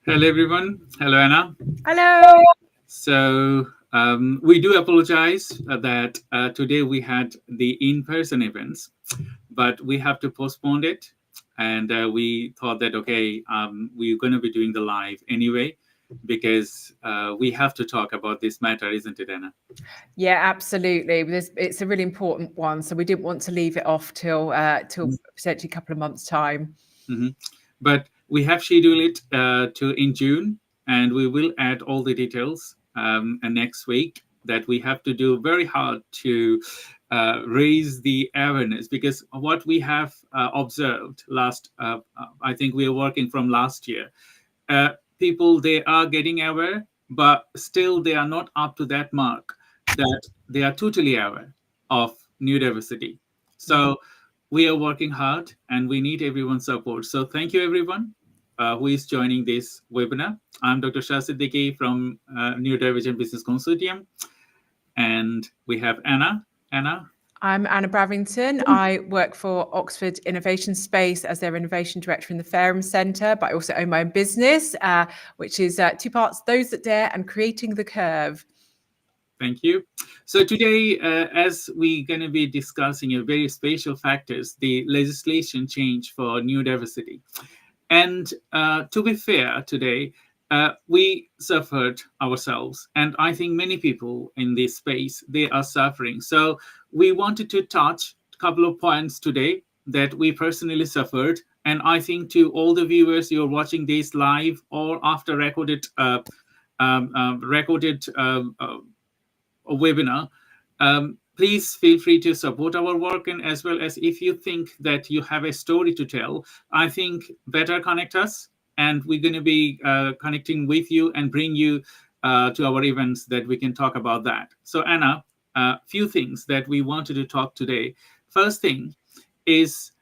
Hello, everyone. Hello, Anna. Hello. So, we do apologize that today we had the in-person events, but we have to postpone it. And we thought that, okay, we're going to be doing the live anyway, because we have to talk about this matter, isn't it, Anna? Yeah, absolutely. It's a really important one, so we didn't want to leave it off till potentially a couple of months' time. Mhm. But we have scheduled it to in June, and we will add all the details next week. That we have to do very hard to raise the awareness, because what we have observed last, I think we are working from last year. People, they are getting aware, but still they are not up to that mark that they are totally aware of neurodiversity. So we are working hard and we need everyone's support. So thank you, everyone who is joining this webinar. I'm Dr. Shah Siddiqui from Neurodivergent Business Consortium, and we have Anna. Anna. I'm Anna Bravington. I work for Oxford Innovation Space as their Innovation Director in the Ferrum Centre, but I also own my own business, which is two parts, Those That Dare and Creating the Curve. Thank you. So today, as we're going to be discussing a very special factors, the legislation change for neurodiversity. And to be fair, today, we suffered ourselves. And I think many people in this space, they are suffering. So we wanted to touch a couple of points today that we personally suffered. And I think to all the viewers, you're watching this live or after recorded webinar, please feel free to support our work. And as well as if you think that you have a story to tell, I think better connect us. And we're going to be connecting with you and bring you to our events that we can talk about that. So Anna, a few things that we wanted to talk today. First thing is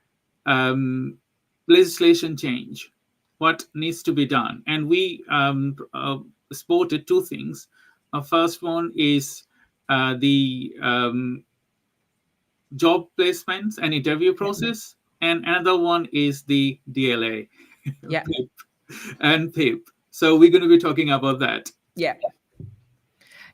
legislation change. What needs to be done? And we spotted two things. First one is the job placements and interview process, and another one is the DLA, Yeah. PIP and PIP. So we're going to be talking about that. Yeah.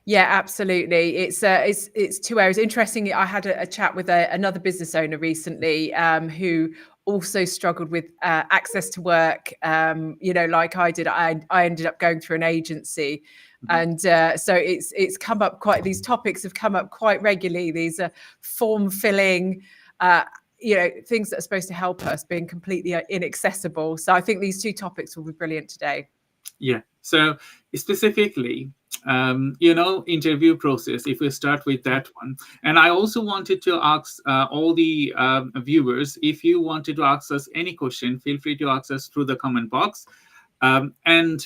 Yeah, absolutely. It's 2 areas. Interestingly, I had a chat with another business owner recently who also struggled with access to work. Like I did, I ended up going through an agency. And so it's come up quite, these topics have come up quite regularly. These are form filling, things that are supposed to help us being completely inaccessible. So I think these two topics will be brilliant today. Yeah. So specifically, interview process, if we start with that one. And I also wanted to ask all the viewers, if you wanted to ask us any question, feel free to ask us through the comment box. And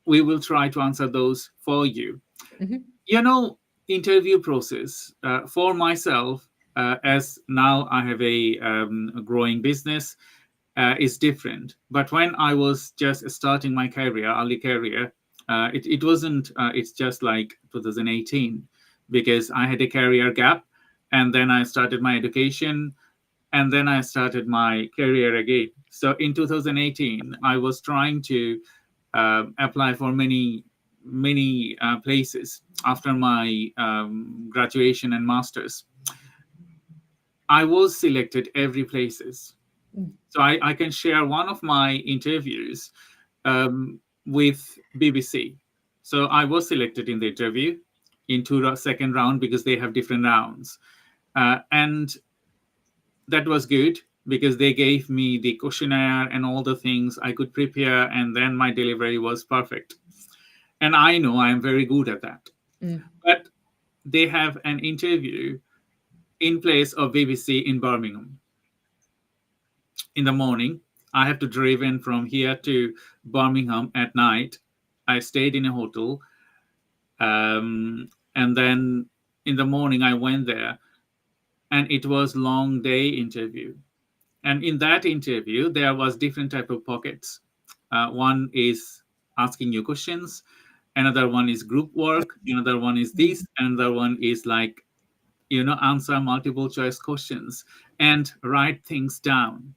we will try to answer those for you. Interview process for myself, as now I have a growing business, is different. But when I was just starting my career, early career, it wasn't, it's just like 2018, because I had a career gap, and then I started my education, and then I started my career again. So in 2018, I was trying to apply for many places after my graduation and master's. I was selected every places. So I can share one of my interviews with BBC. So I was selected in the interview into second round, because they have different rounds. And that was good, because they gave me the questionnaire and all the things I could prepare, and then my delivery was perfect. And I know I am very good at that. But they have an interview in place of BBC in Birmingham. In the morning, I have to drive in from here to Birmingham at night. I stayed in a hotel. And then in the morning, I went there, and it was long day interview. And in that interview, there was different type of pockets. One is asking you questions. Another one is group work. Another one is this. Another one is like, answer multiple choice questions and write things down.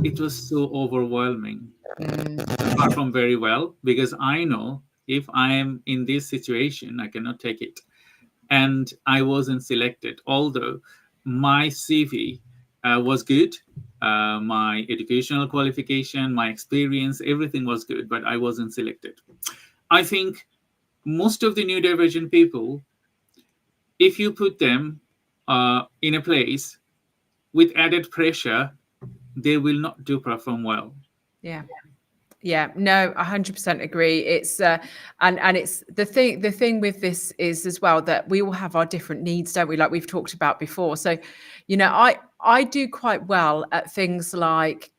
it was so overwhelming. Apart from very well, because I know if I am in this situation, I cannot take it. And I wasn't selected, although my CV was good. My educational qualification, my experience, everything was good, but I wasn't selected. I think most of the neurodivergent people, if you put them in a place with added pressure, they will not do perform well. Yeah. Yeah, no, 100% agree. It's and it's the thing with this is as well that we all have our different needs, don't we? Like we've talked about before. So, you know, I do quite well at things like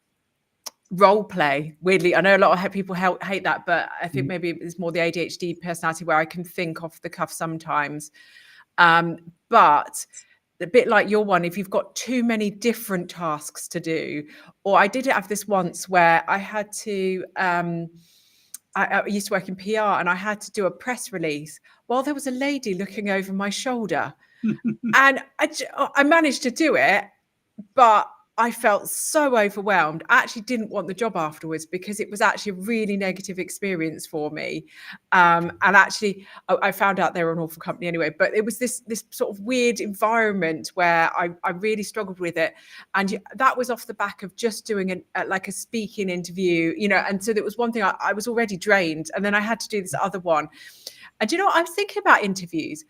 role play. Weirdly, I know a lot of people hate that, but I think maybe it's more the ADHD personality where I can think off the cuff sometimes. But a bit like your one, if you've got too many different tasks to do, or I did have this once where I had to, I used to work in PR and I had to do a press release while there was a lady looking over my shoulder. And I managed to do it, but I felt so overwhelmed. I actually didn't want the job afterwards because it was actually a really negative experience for me. And actually, I found out they were an awful company anyway. But it was this sort of weird environment where I really struggled with it. And that was off the back of just doing like a speaking interview, you know. And so there was one thing I was already drained, and then I had to do this other one. And you know what? I was thinking about interviews.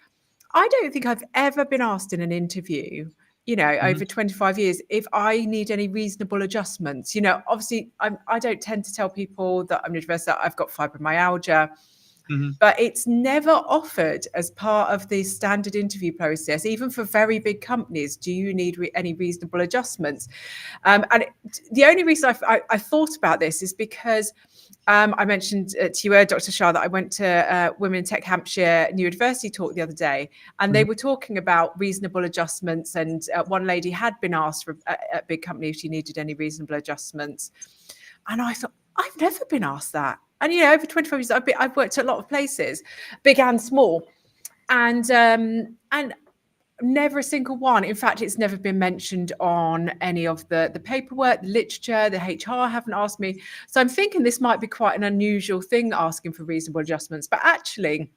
I don't think I've ever been asked in an interview, you know, over 25 years, if I need any reasonable adjustments. You know, obviously, I don't tend to tell people that I'm neurodiverse, that I've got fibromyalgia, but it's never offered as part of the standard interview process, even for very big companies. Do you need any reasonable adjustments? And the only reason I thought about this is because I mentioned to you, Dr. Shah, that I went to Women in Tech Hampshire Neurodiversity talk the other day, and they were talking about reasonable adjustments. And one lady had been asked for at a big company if she needed any reasonable adjustments. And I thought, I've never been asked that. And, you know, over 25 years, I've worked at a lot of places, big and small, and never a single one. In fact, it's never been mentioned on any of the paperwork, the literature, the HR haven't asked me. So I'm thinking this might be quite an unusual thing, asking for reasonable adjustments. But actually,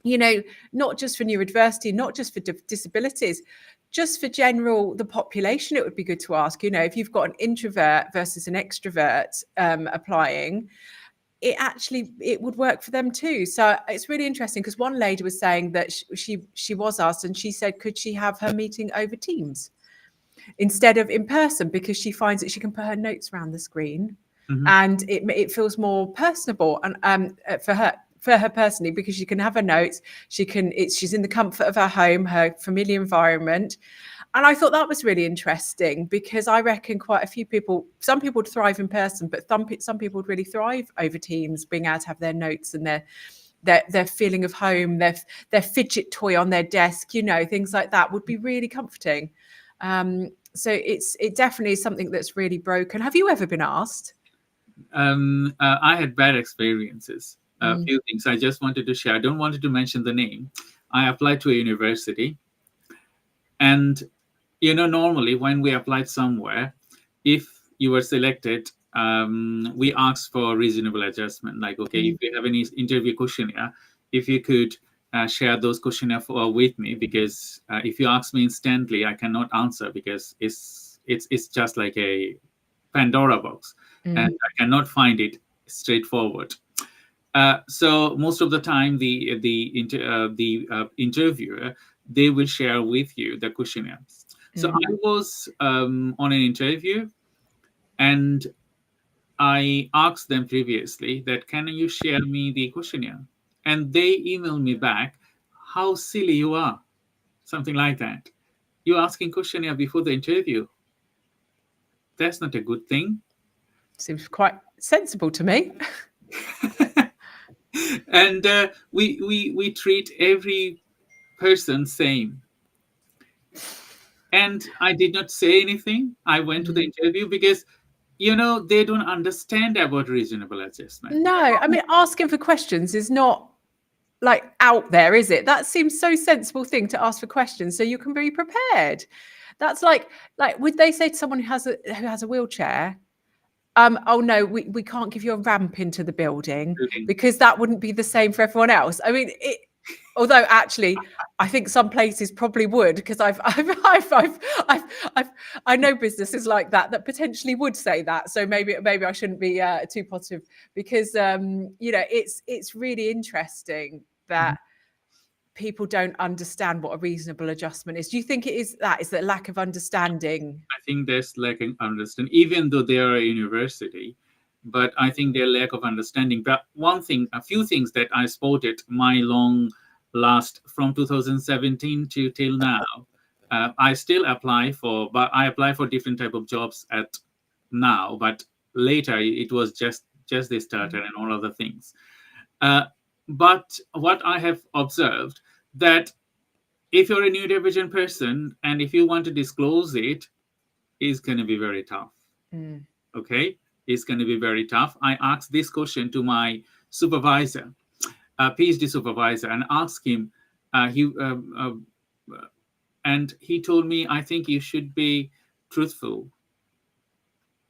you know, not just for neurodiversity, not just for disabilities, just for the population, it would be good to ask, you know, if you've got an introvert versus an extrovert applying, it would work for them too. So it's really interesting because one lady was saying that she was asked, and she said, could she have her meeting over Teams instead of in person, because she finds that she can put her notes around the screen and it feels more personable and for her personally, because she can have her notes, she's in the comfort of her home, her familiar environment. And I thought that was really interesting, because I reckon quite a few people, some people would thrive in person, but some people would really thrive over Teams, being able to have their notes and their feeling of home, their fidget toy on their desk, you know, things like that would be really comforting. So it definitely is something that's really broken. Have you ever been asked? I had bad experiences. A few things I just wanted to share. I don't want to mention the name. I applied to a university, and you know, normally when we applied somewhere, if you were selected, we asked for reasonable adjustment. Like, okay, if you have any interview questionnaire, if you could share those questionnaire with me, because if you ask me instantly, I cannot answer, because it's just like a Pandora box, and I cannot find it straightforward. So most of the time, the interviewer, they will share with you the questionnaire. So I was on an interview, and I asked them previously that, can you share me the questionnaire? And they emailed me back, how silly you are. Something like that. You're asking questionnaire before the interview. That's not a good thing. Seems quite sensible to me. And we treat every person same. And I did not say anything. I went to the interview because, you know, they don't understand about reasonable adjustment. No, I mean, asking for questions is not like out there, is it? That seems so sensible thing to ask for questions so you can be prepared. That's like would they say to someone who has a wheelchair, Oh no, we can't give you a ramp into the building Building. because that wouldn't be the same for everyone else. I mean, although actually, I think some places probably would, because I know businesses like that potentially would say that. So maybe I shouldn't be too positive, because it's really interesting that people don't understand what a reasonable adjustment is. Do you think is the lack of understanding? I think there's lack of understanding, even though they are a university. But I think their lack of understanding. But a few things that I spotted my long last from 2017 to till now. I still apply for, but I apply for different type of jobs at now. But later it was just they started and all other things. But what I have observed, that if you're a neurodivergent person and if you want to disclose it, is going to be very tough. Okay, it's going to be very tough. I asked this question to my supervisor, PhD supervisor, and asked him. And he told me, I think you should be truthful,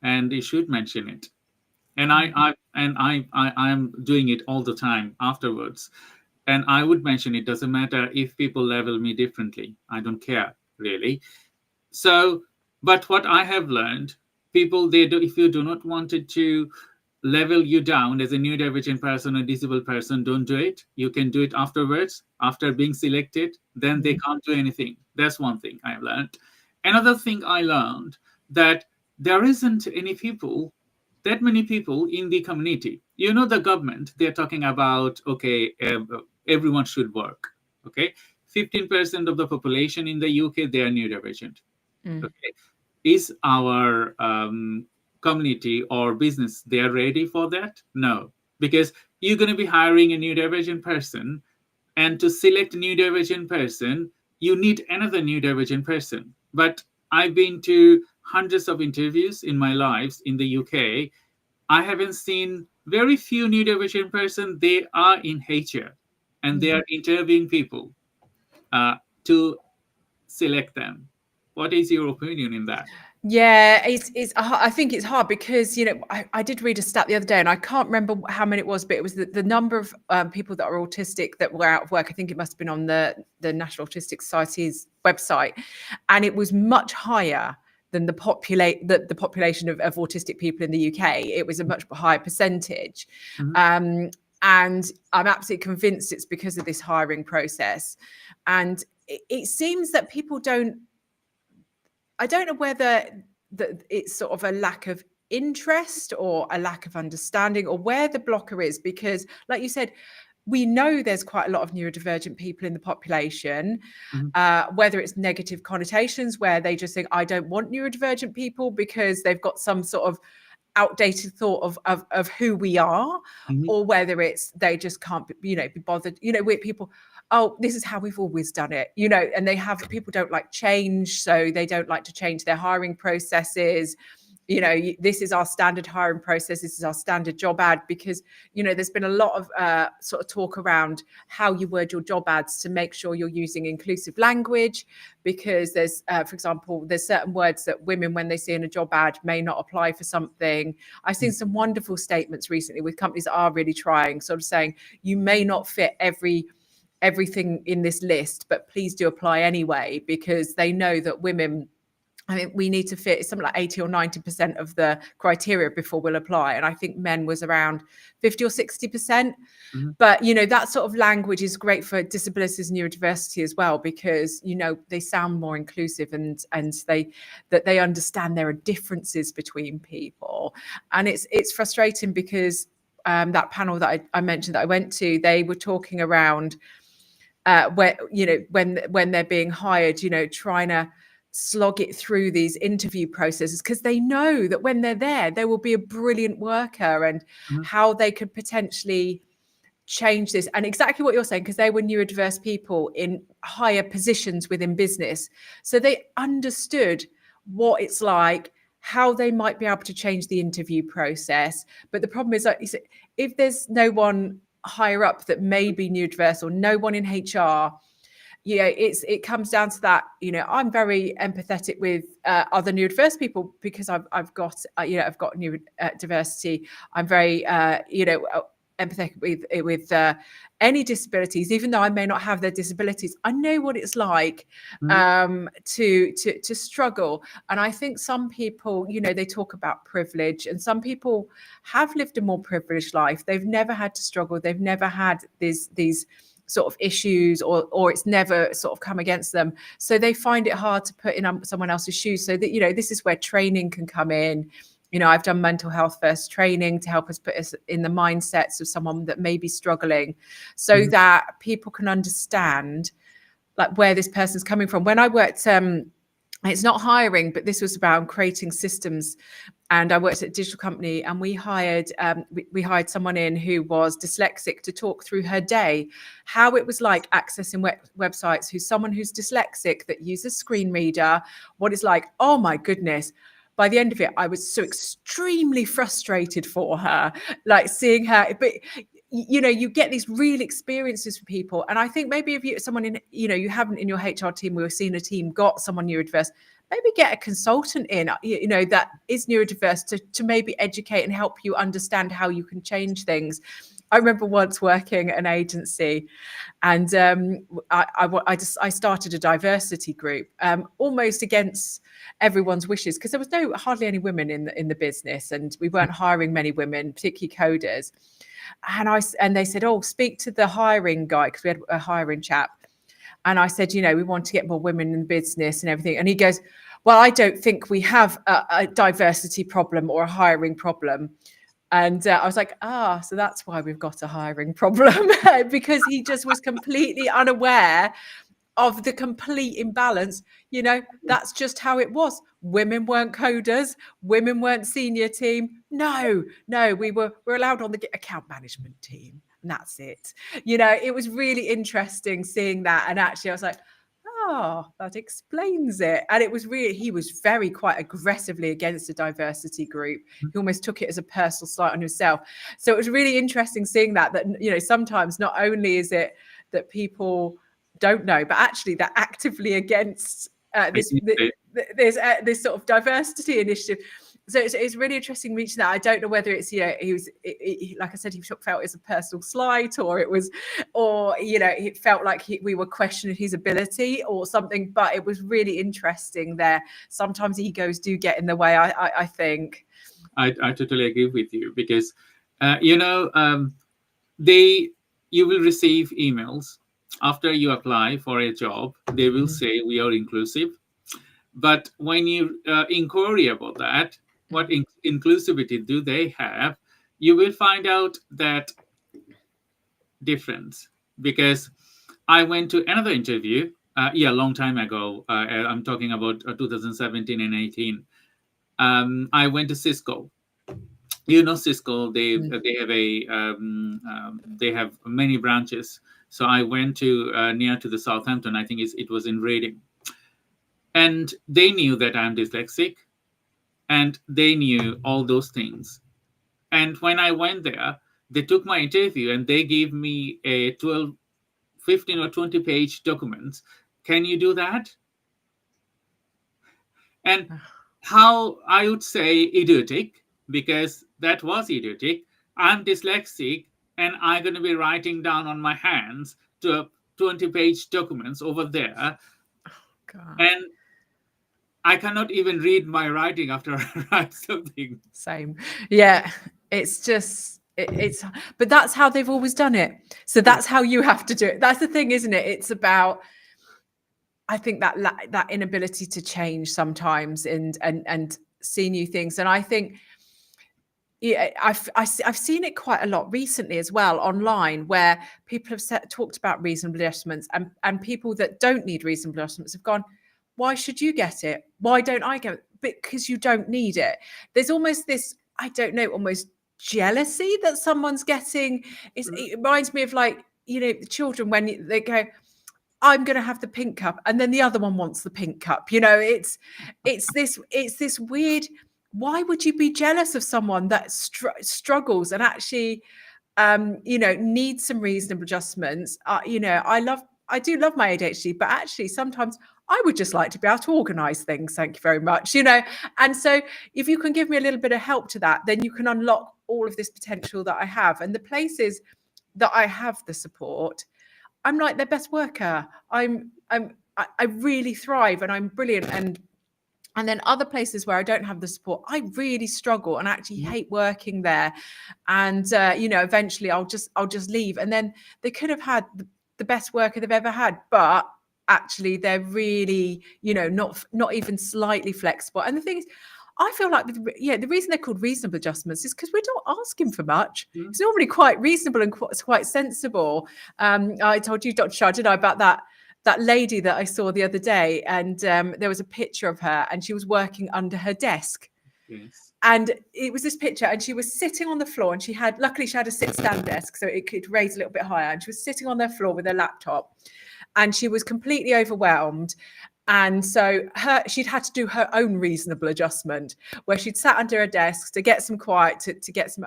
and you should mention it. And I am doing it all the time afterwards. And I would mention it. Doesn't matter if people level me differently. I don't care really. So, but what I have learned, people, if you do not want it to level you down as a neurodivergent person or disabled person, don't do it. You can do it afterwards, after being selected. Then they can't do anything. That's one thing I learned. Another thing I learned, that there isn't that many people in the community. The government, they're talking about, okay, everyone should work. Okay, 15% of the population in the UK, they are neurodivergent. Okay, is our community or business, they are ready for that? No, because you're going to be hiring a neurodivergent person, and to select a neurodivergent person, you need another neurodivergent person. But I've been to hundreds of interviews in my lives in the UK. I haven't seen very few neurodivergent person. They are in HR, and they are interviewing people to select them. What is your opinion in that? Yeah, I think it's hard because, I did read a stat the other day, and I can't remember how many it was, but it was the number of people that are autistic that were out of work. I think it must have been on the National Autistic Society's website, and it was much higher than the population of autistic people in the UK. It was a much higher percentage. And I'm absolutely convinced it's because of this hiring process. And it seems that people I don't know whether it's sort of a lack of interest or a lack of understanding, or where the blocker is, because like you said, we know there's quite a lot of neurodivergent people in the population, whether it's negative connotations where they just think, I don't want neurodivergent people because they've got some sort of outdated thought of who we are, or whether it's they just can't be bothered, we're people, oh, this is how we've always done it, and people don't like change, so they don't like to change their hiring processes. This is our standard hiring process, this is our standard job ad, because there's been a lot of sort of talk around how you word your job ads to make sure you're using inclusive language, because there's for example, there's certain words that women, when they see in a job ad, may not apply for something. I've seen some wonderful statements recently with companies that are really trying, sort of saying, you may not fit everything in this list, but please do apply anyway, because they know that women, I mean, we need to fit something like 80 or 90% of the criteria before we'll apply. And I think men was around 50 or 60%. But, that sort of language is great for disabilities and neurodiversity as well, because, they sound more inclusive, and they understand there are differences between people. And it's frustrating because that panel that I mentioned that I went to, they were talking around where, when they're being hired, trying to slog it through these interview processes, because they know that when they're there, they will be a brilliant worker, and how they could potentially change this. And exactly what you're saying, because they were neurodiverse people in higher positions within business, so they understood what it's like, how they might be able to change the interview process. But the problem is that if there's no one higher up that may be neurodiverse, or no one in HR, it comes down to that. I'm very empathetic with other neurodiverse people because I've got neurodiversity. I'm very empathetic with any disabilities, even though I may not have their disabilities. I know what it's like to struggle. And I think some people, they talk about privilege, and some people have lived a more privileged life. They've never had to struggle. They've never had these sort of issues, or it's never sort of come against them. So they find it hard to put in someone else's shoes. So that, this is where training can come in. I've done mental health first training to help us put us in the mindsets of someone that may be struggling, so that people can understand like where this person's coming from. When I worked, it's not hiring, but this was about creating systems. And I worked at a digital company, and we hired someone in who was dyslexic to talk through her day, how it was like accessing websites, who's someone who's dyslexic that uses screen reader, what it's like. Oh my goodness. By the end of it, I was so extremely frustrated for her, like seeing her. But you get these real experiences for people. And I think maybe if someone in, you haven't in your HR team or seen a team got someone neurodiverse, maybe get a consultant in, that is neurodiverse to maybe educate and help you understand how you can change things. I remember once working at an agency, and I started a diversity group, almost against everyone's wishes, because there was hardly any women in the business, and we weren't hiring many women, particularly coders. And they said, "Oh, speak to the hiring guy," because we had a hiring chap. And I said, we want to get more women in business and everything. And he goes, "Well, I don't think we have a diversity problem or a hiring problem." And I was like, so that's why we've got a hiring problem, because he just was completely unaware of the complete imbalance. That's just how it was. Women weren't coders. Women weren't senior team. No, we're allowed on the account management team. And that's it. It was really interesting seeing that. And actually I was like, that explains it. And it was he was quite aggressively against the diversity group. He almost took it as a personal slight on himself. So it was really interesting seeing that sometimes not only is it that people don't know, but actually they're actively against this sort of diversity initiative. So it's really interesting reaching that. I don't know whether it's, like I said, he felt it was a personal slight, or it felt like we were questioning his ability or something, but it was really interesting there. Sometimes egos do get in the way, I think. I totally agree with you, because, you will receive emails after you apply for a job. They will say we are inclusive. But when you inquiry about that, what inclusivity do they have, you will find out that difference. Because I went to another interview, a long time ago. I'm talking about 2017 and 18. I went to Cisco. Cisco, they have many branches. So I went to near to the Southampton. I think it was in Reading. And they knew that I'm dyslexic, and they knew all those things. And when I went there, they took my interview and they gave me a 12, 15 or 20 page documents. Can you do that? And how I would say idiotic, because that was idiotic. I'm dyslexic, and I'm going to be writing down on my hands to 20 page documents over there. Oh, God. And I cannot even read my writing after I write something. Same. Yeah. It's just, but that's how they've always done it. So that's how you have to do it. That's the thing, isn't it? It's about, I think that inability to change sometimes and see new things. And I think, I've seen it quite a lot recently as well online, where people have talked about reasonable adjustments, and people that don't need reasonable adjustments have gone, why should you get it? Why don't I get it? Because you don't need it. There's almost this, I don't know, almost jealousy that someone's getting. It reminds me of the children when they go, I'm going to have the pink cup, and then the other one wants the pink cup. It's this weird. Why would you be jealous of someone that struggles and actually, needs some reasonable adjustments? I love I do love my ADHD, but actually sometimes I would just like to be able to organize things. Thank you very much. And so if you can give me a little bit of help to that, then you can unlock all of this potential that I have. And the places that I have the support, I'm like their best worker. I really thrive and I'm brilliant. And then other places where I don't have the support, I really struggle and actually hate working there. And eventually I'll just leave. And then they could have had the best worker they've ever had, but actually they're really, not even slightly flexible. And the thing is, I feel like the reason they're called reasonable adjustments is because we're not asking for much. It's normally quite reasonable and quite sensible. I told you, Dr. Shah, didn't I, about that lady that I saw the other day, and there was a picture of her and she was working under her desk. Yes. And it was this picture and she was sitting on the floor, and luckily she had a sit-stand desk so it could raise a little bit higher, and she was sitting on the floor with her laptop and she was completely overwhelmed. And so she'd had to do her own reasonable adjustment where she'd sat under her desk to get some quiet, to get some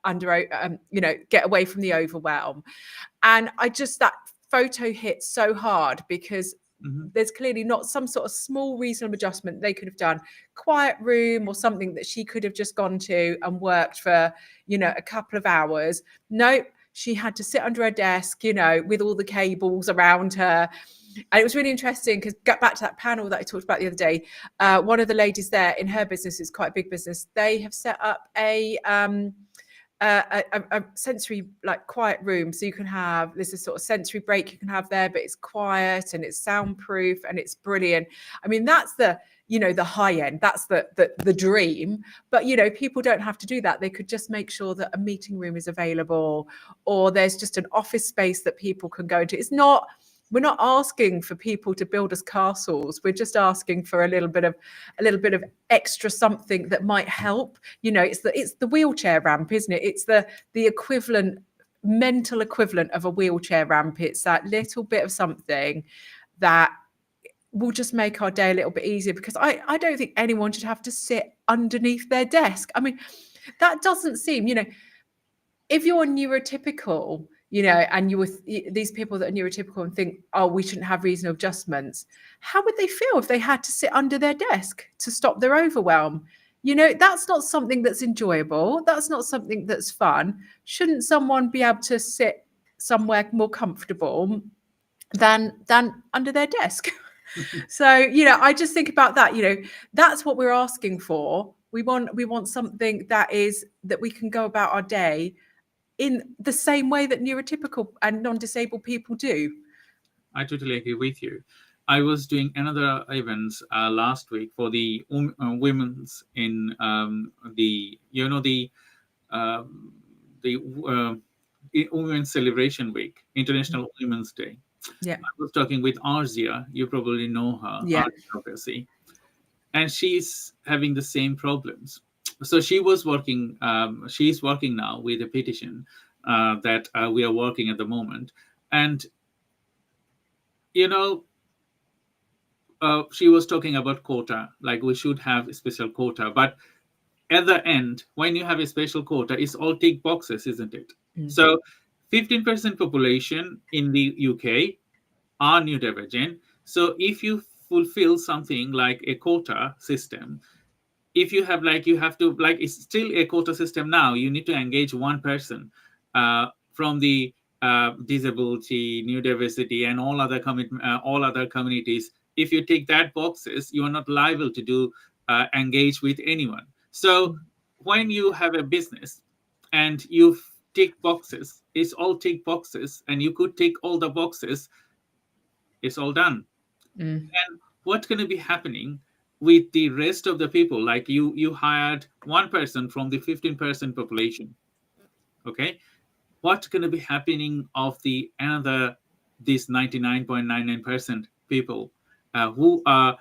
get away from the overwhelm. And that photo hit so hard because there's clearly not some sort of small reasonable adjustment they could have done. Quiet room or something that she could have just gone to and worked for, a couple of hours. Nope. She had to sit under her desk, with all the cables around her. And it was really interesting because, get back to that panel that I talked about the other day, one of the ladies there in her business, is quite a big business. They have set up a sensory, like, quiet room. So you can have, there's a sort of sensory break you can have there, but it's quiet and it's soundproof and it's brilliant. I mean, that's the high end, that's the dream. But people don't have to do that. They could just make sure that a meeting room is available, or there's just an office space that people can go into. We're not asking for people to build us castles. We're just asking for a little bit of extra something that might help. It's the wheelchair ramp, isn't it? It's the equivalent, mental equivalent of a wheelchair ramp. It's that little bit of something that will just make our day a little bit easier, because I don't think anyone should have to sit underneath their desk. I mean, that doesn't seem, if you're neurotypical, and you with these people that are neurotypical and think, oh, we shouldn't have reasonable adjustments, how would they feel if they had to sit under their desk to stop their overwhelm? That's not something that's enjoyable. That's not something that's fun. Shouldn't someone be able to sit somewhere more comfortable than under their desk? So, I just think about that. That's what we're asking for. We want something that we can go about our day in the same way that neurotypical and non-disabled people do. I totally agree with you. I was doing another event last week for the women's in the Women's Celebration Week, International Women's Day. Yeah, I was talking with Arzia. You probably know her. Yeah. Arzia, and she's having the same problems. So she was working. She's working now with a petition that we are working at the moment, and she was talking about quota, like we should have a special quota. But at the end, when you have a special quota, it's all tick boxes, isn't it? So 15% population in the UK are neurodivergent. So if you fulfill something like a quota system, if you have it's still a quota system now, you need to engage one person from the disability, neurodiversity, and all other communities. If you tick that boxes, you are not liable to do engage with anyone. So when you have a business and you tick boxes, it's all tick boxes, and you could tick all the boxes, it's all done. And what's going to be happening with the rest of the people? Like you hired one person from the 15% population. Okay, what's going to be happening of this 99.99% people who are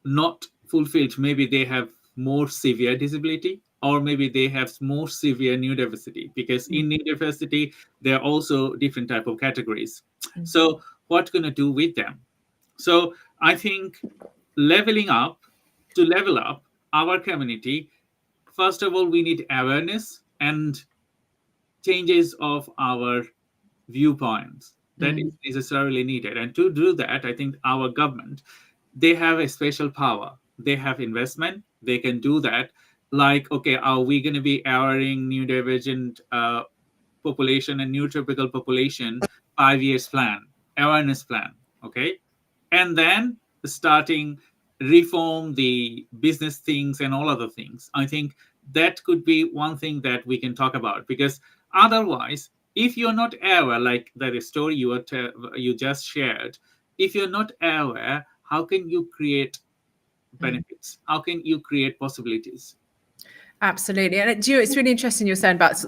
not fulfilled? Maybe they have more severe disability, or maybe they have more severe neurodiversity, because in neurodiversity there are also different type of categories. So what's going to do with them? So I think to level up our community, first of all, we need awareness and changes of our viewpoints. that is necessarily needed. And to do that, I think our government, they have a special power. They have investment. They can do that. Like, okay, are we going to be airing neurodivergent population and neurotypical population 5 years plan, awareness plan, okay? And then starting reform the business things and all other things. I think that could be one thing that we can talk about, because otherwise, if you're not aware, like that story you just shared, if you're not aware, how can you create benefits? How can you create possibilities? Absolutely. And it's really interesting you're saying about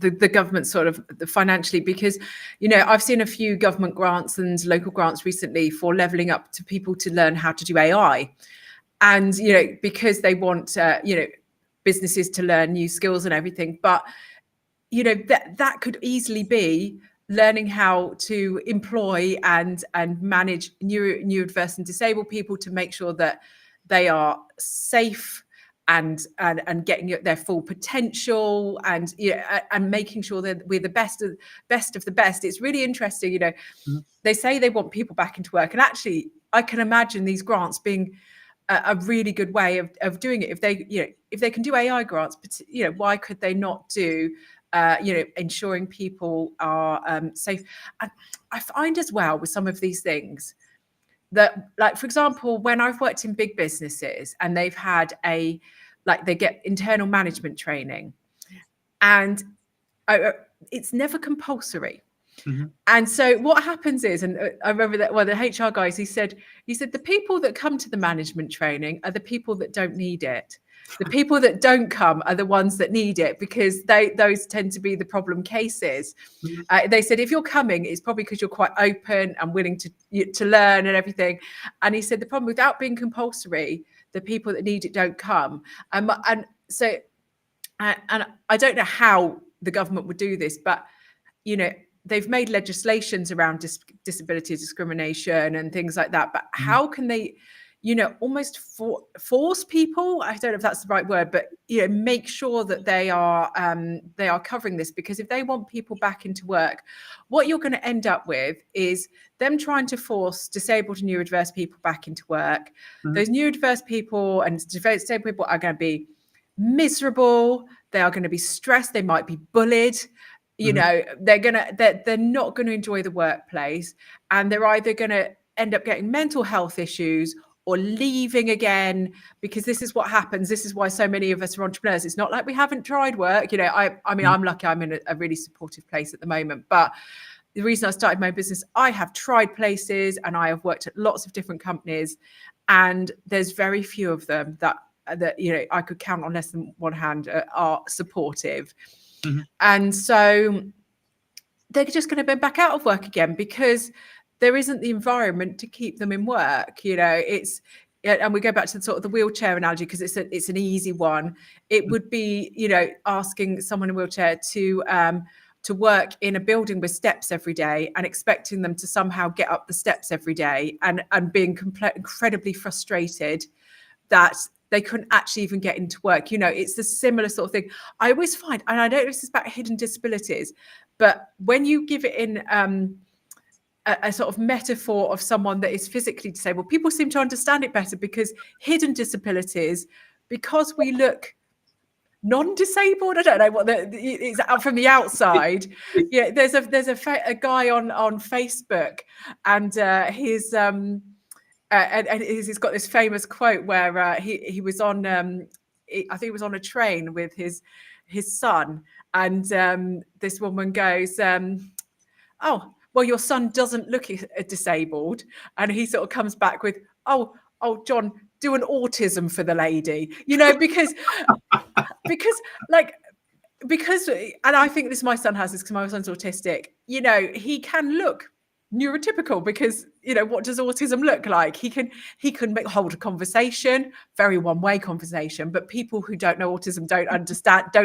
the government sort of financially, because, you know, I've seen a few government grants and local grants recently for levelling up to people to learn how to do AI. And, you know, because they want, you know, businesses to learn new skills and everything. But, you know, that could easily be learning how to employ and manage neurodiverse and disabled people to make sure that they are safe and getting their full potential, and, you know, and making sure that we're the best of the best. It's really interesting, you know. They say they want people back into work, and actually I can imagine these grants being a really good way of doing it. If they, you know, if they can do AI grants, but, you know, why could they not do you know, ensuring people are safe? And I find as well with some of these things that, like, for example, when I've worked in big businesses and they've had they get internal management training, and it's never compulsory. And so what happens is, and I remember that one of the HR guys, he said the people that come to the management training are the people that don't need it. The people that don't come are the ones that need it, because those tend to be the problem cases. They said if you're coming, it's probably because you're quite open and willing to learn and everything. And he said the problem, without being compulsory, the people that need it don't come. And so I don't know how the government would do this, but, you know, they've made legislations around disability discrimination and things like that. But how can they, you know, almost force people? I don't know if that's the right word, but, you know, make sure that they are covering this. Because if they want people back into work, what you're going to end up with is them trying to force disabled and neurodiverse people back into work. Those neurodiverse people and disabled people are going to be miserable. They are going to be stressed. They might be bullied. You know, they're not going to enjoy the workplace, and they're either going to end up getting mental health issues or leaving again, because this is what happens. This is why so many of us are entrepreneurs. It's not like we haven't tried work. You know, I mean, I'm lucky I'm in a really supportive place at the moment, but the reason I started my business, I have tried places and I have worked at lots of different companies, and there's very few of them that you know, I could count on less than one hand are supportive. And so they're just going to be back out of work again, because there isn't the environment to keep them in work. You know, and we go back to the sort of the wheelchair analogy, because it's an easy one. It would be, you know, asking someone in a wheelchair to work in a building with steps every day and expecting them to somehow get up the steps every day, and being incredibly frustrated that they couldn't actually even get into work. You know, it's a similar sort of thing. I always find, and I don't know if this is about hidden disabilities, but when you give it in a sort of metaphor of someone that is physically disabled, people seem to understand it better, because hidden disabilities, because we look non-disabled, I don't know what it's from the outside. Yeah, there's a guy on Facebook, and he's and he's got this famous quote where he was on I think he was on a train with his son, and this woman goes, oh, well, your son doesn't look disabled, and he sort of comes back with, oh John, do an autism for the lady, you know, because and I think my son has this, because my son's autistic. You know, he can look neurotypical, because, you know, what does autism look like? He can hold a conversation, very one-way conversation, but people who don't know autism don't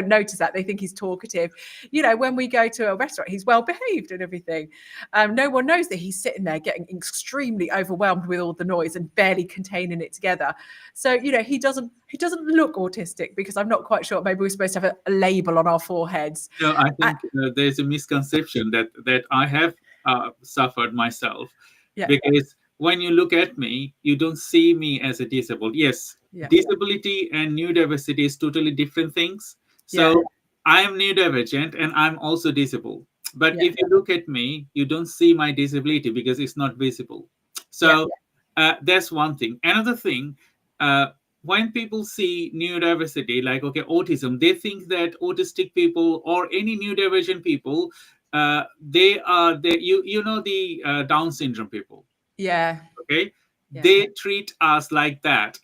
notice that. They think he's talkative. You know, when we go to a restaurant, he's well behaved and everything. No one knows that he's sitting there getting extremely overwhelmed with all the noise and barely containing it together. So, you know, he doesn't look autistic, because I'm not quite sure, maybe we're supposed to have a label on our foreheads. No, I think there's a misconception that I have suffered myself, Yeah. because when you look at me, you don't see me as a disabled. Yes, Yeah. disability and neurodiversity is totally different things. Yeah. So I am neurodivergent and I'm also disabled. But Yeah. if you look at me, you don't see my disability because it's not visible. Yeah. So that's one thing. Another thing, uh, when people see neurodiversity, like, okay, autism, they think that autistic people or any neurodivergent people, they are the Down syndrome people. Yeah. Okay, Yeah. they treat us like that.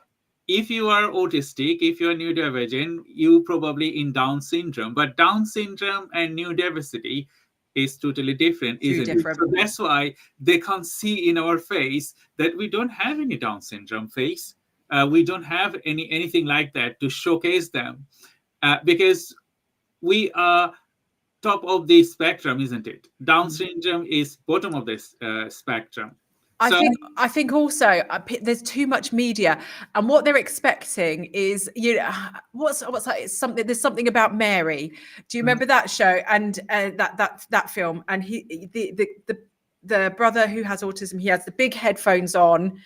If you are autistic, if you're neurodivergent, you probably in Down syndrome. But Down syndrome and neurodiversity is totally different, Too isn't it? different. So that's why they can't see in our face that we don't have any Down syndrome face. We don't have anything like that to showcase them, because we are top of the spectrum, isn't it? Down syndrome is bottom of this spectrum. I So think I think also there's too much media, and what they're expecting is what's that? It's something. There's something about Mary. Do you remember that show and that film? And the brother who has autism, he has the big headphones on.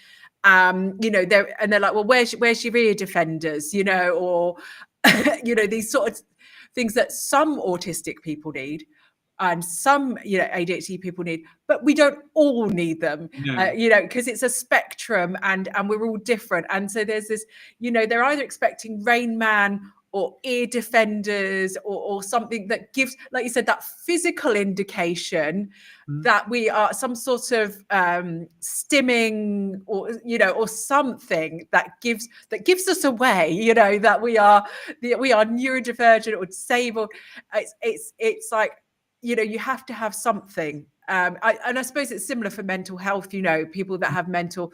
They're like, well, where's your ear defenders? Or these sort of things that some autistic people need and some ADHD people need, but we don't all need them, no. because it's a spectrum and we're all different. And so there's this, they're either expecting Rain Man or ear defenders or something that gives, like you said, that physical indication that we are some sort of stimming or something that gives us away, that we are neurodivergent or disabled. It's like, you have to have something. I suppose it's similar for mental health. People that have mental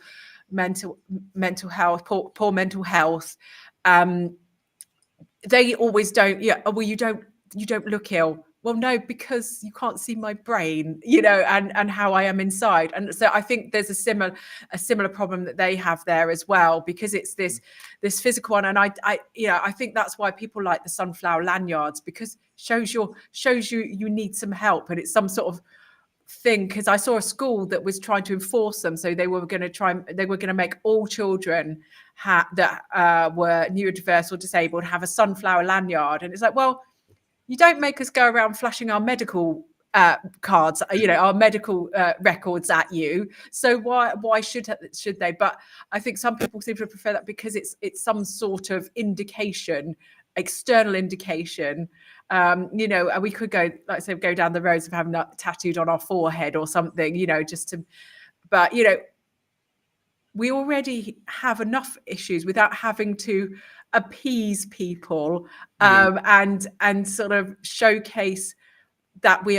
health, poor mental health, they always don't. Yeah, well, you don't look ill. Well, no, because you can't see my brain, and how I am inside. And so I think there's a similar problem that they have there as well, because it's this physical one. And I think that's why people like the sunflower lanyards, because shows you need some help, and it's some sort of thing. Because I saw a school that was trying to enforce them, so they were going to make all children that were neurodiverse or disabled have a sunflower lanyard. And it's like, well, you don't make us go around flashing our medical cards, our medical records at you. So why should they? But I think some people seem to prefer that because it's some sort of indication, external indication. We could go, like I said, go down the roads of having that tattooed on our forehead or something, just to. But we already have enough issues without having to appease people and sort of showcase that we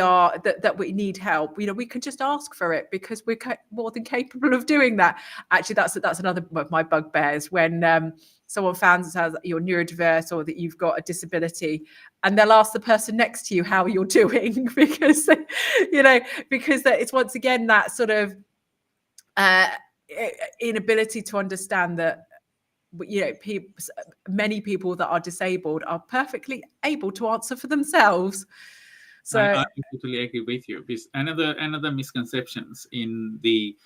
need help. We can just ask for it because we're more than capable of doing that. Actually, that's another of my bugbears, when someone finds out that you're neurodiverse or that you've got a disability, and they'll ask the person next to you how you're doing because it's once again that sort of inability to understand that many people that are disabled are perfectly able to answer for themselves. So I totally agree with you. Because another misconceptions in the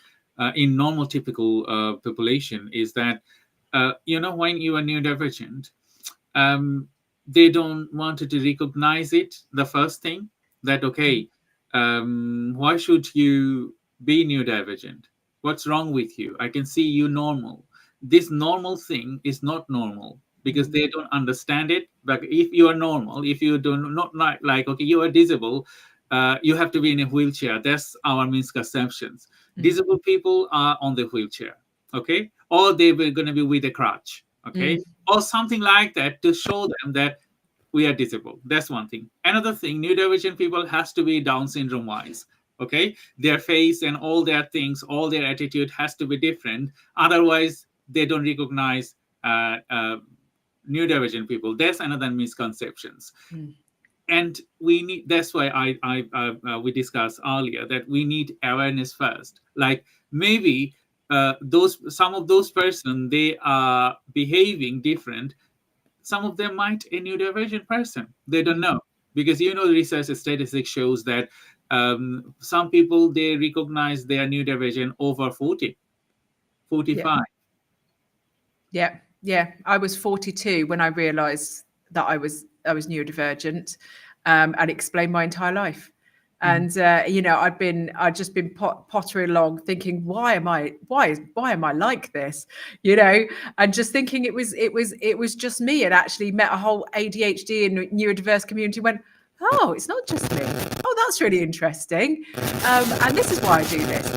in normal typical population is that when you are neurodivergent, they don't want to recognize it. The first thing that, okay, why should you be neurodivergent? What's wrong with you? I can see you normal. This normal thing is not normal because they don't understand it. But if you are normal, if you do not like, okay, you are disabled, you have to be in a wheelchair. That's our misconceptions. Disabled people are on the wheelchair, okay, or they were going to be with a crutch, okay, or something like that to show them that we are disabled. That's one thing. Another thing, neurodivergent people has to be Down syndrome wise. Okay, their face and all their things, all their attitude has to be different. Otherwise, they don't recognize neurodivergent people. That's another misconceptions. And we need. That's why we discussed earlier that we need awareness first. Like maybe some of those person, they are behaving different. Some of them might a neurodivergent person. They don't know, because the research statistics shows that Some people, they recognize their neurodivergent over 40, 45. Yeah. I was 42 when I realised that I was neurodivergent, and explained my entire life. And I'd just been pottering along, thinking, why am I like this, and just thinking it was just me. And actually met a whole ADHD and neurodiverse community. Went, oh, it's not just me. Oh, that's really interesting. And this is why I do this.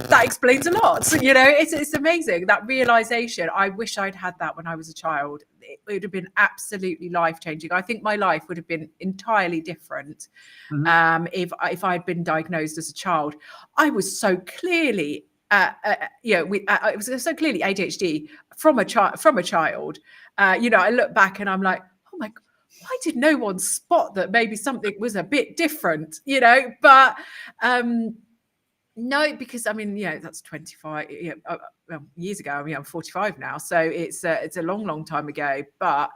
That explains a lot. It's amazing, that realization. I wish I'd had that when I was a child. It would have been absolutely life-changing. I think my life would have been entirely different if I'd been diagnosed as a child. I was so clearly it was so clearly ADHD from a child. I look back and I'm like, oh my God, why did no one spot that maybe something was a bit different, but no, because that's 25 years ago. I'm 45 now, so it's a long time ago. But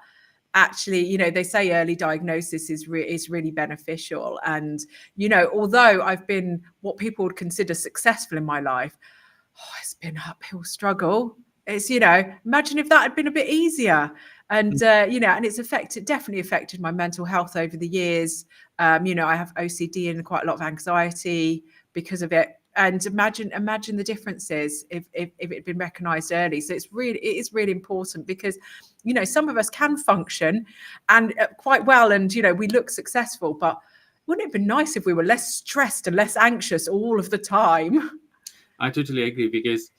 actually, they say early diagnosis is really beneficial. And although I've been what people would consider successful in my life, it's been an uphill struggle. It's imagine if that had been a bit easier. And and it's definitely affected my mental health over the years. I have OCD and quite a lot of anxiety because of it. And imagine the differences if it had been recognized early. So it is really important, because some of us can function and quite well, and we look successful, but wouldn't it be nice if we were less stressed and less anxious all of the time? I totally agree, because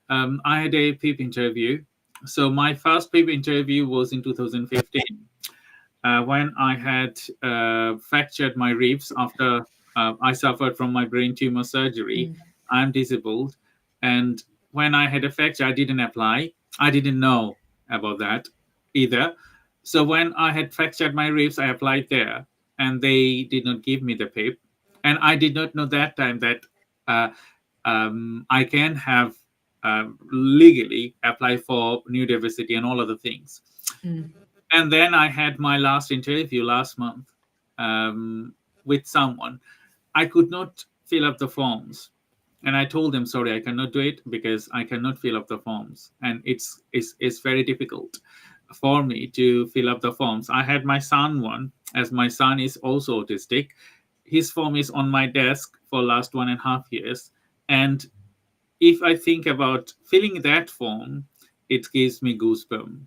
I had a PIP interview. So my first PIP interview was in 2015, when I had fractured my ribs after I suffered from my brain tumor surgery. I'm disabled. And when I had a fracture, I didn't apply. I didn't know about that either. So when I had fractured my ribs, I applied there, and they did not give me the PIP. And I did not know that time that I can have legally apply for neurodiversity and all other things. And then I had my last interview last month with someone. I could not fill up the forms. And I told them, sorry, I cannot do it because I cannot fill up the forms. And it's very difficult for me to fill up the forms. I had my son one, as my son is also autistic. His form is on my desk for last 1.5 years. And if I think about filling that form, it gives me goosebumps.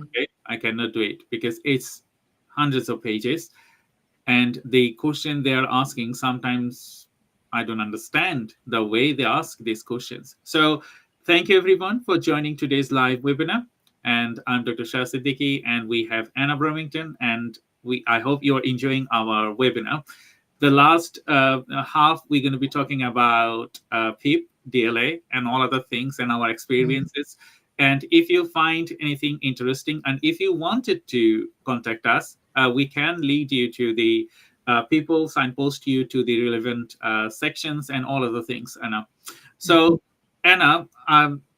Okay, I cannot do it because it's hundreds of pages. And the question they are asking, sometimes I don't understand the way they ask these questions. So thank you, everyone, for joining today's live webinar. And I'm Dr. Shah Siddiqui, and we have Anna Bromington. And I hope you're enjoying our webinar. The last half, we're going to be talking about PIP, DLA, and all other things and our experiences. And if you find anything interesting, and if you wanted to contact us, we can lead you to the people, signpost you to the relevant sections and all other things, Anna. So, Anna,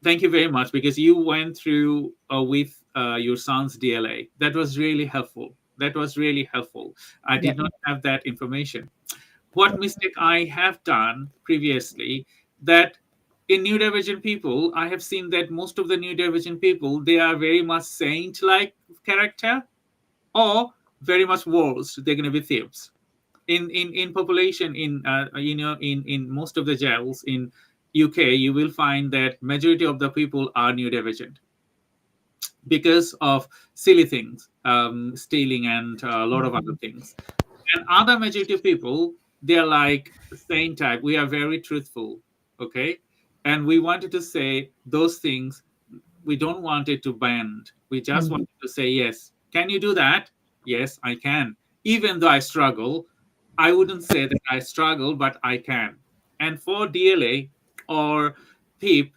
thank you very much, because you went through with your son's DLA. That was really helpful. I did not have that information. What mistake I have done previously, that in neurodivergent people, I have seen that most of the neurodivergent people, they are very much saint-like character, or very much worse. They're going to be thieves. In population, in most of the jails in UK, you will find that majority of the people are neurodivergent because of silly things, stealing, and a lot of other things. And other majority of people, they're like saint type. We are very truthful, okay? And we wanted to say those things. We don't want it to bend. We just wanted to say, yes, can you do that? Yes, I can. Even though I struggle, I wouldn't say that I struggle, but I can. And for DLA or PIP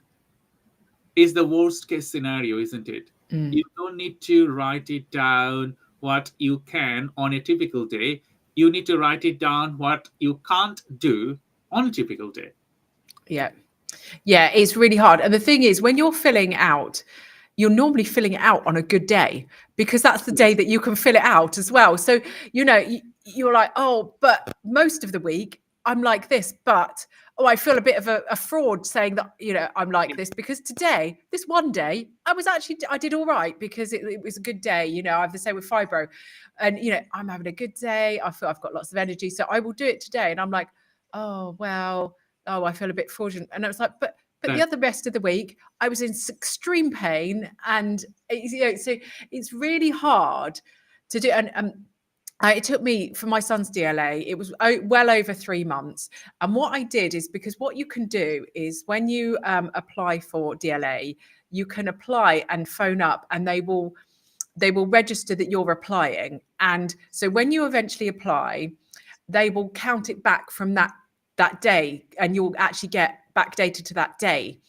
is the worst case scenario, isn't it? You don't need to write it down what you can on a typical day. You need to write it down what you can't do on a typical day. Yeah, it's really hard. And the thing is, when you're filling out, you're normally filling it out on a good day, because that's the day that you can fill it out as well. So, you're like, oh, but most of the week I'm like this, but I feel a bit of a fraud saying that, I'm like this, because today, this one day, I did all right because it was a good day. I have the same with fibro, and, I'm having a good day. I feel I've got lots of energy. So I will do it today. And I'm like, oh, well, I feel a bit fraudulent. And I was like, but the other rest of the week, I was in extreme pain. And, so it's really hard to do. And it took me, for my son's DLA, it was well over 3 months. And what I did is, because what you can do is when you apply for DLA, you can apply and phone up, and they will register that you're applying. And so when you eventually apply, they will count it back from that day, and you'll actually get backdated to that day.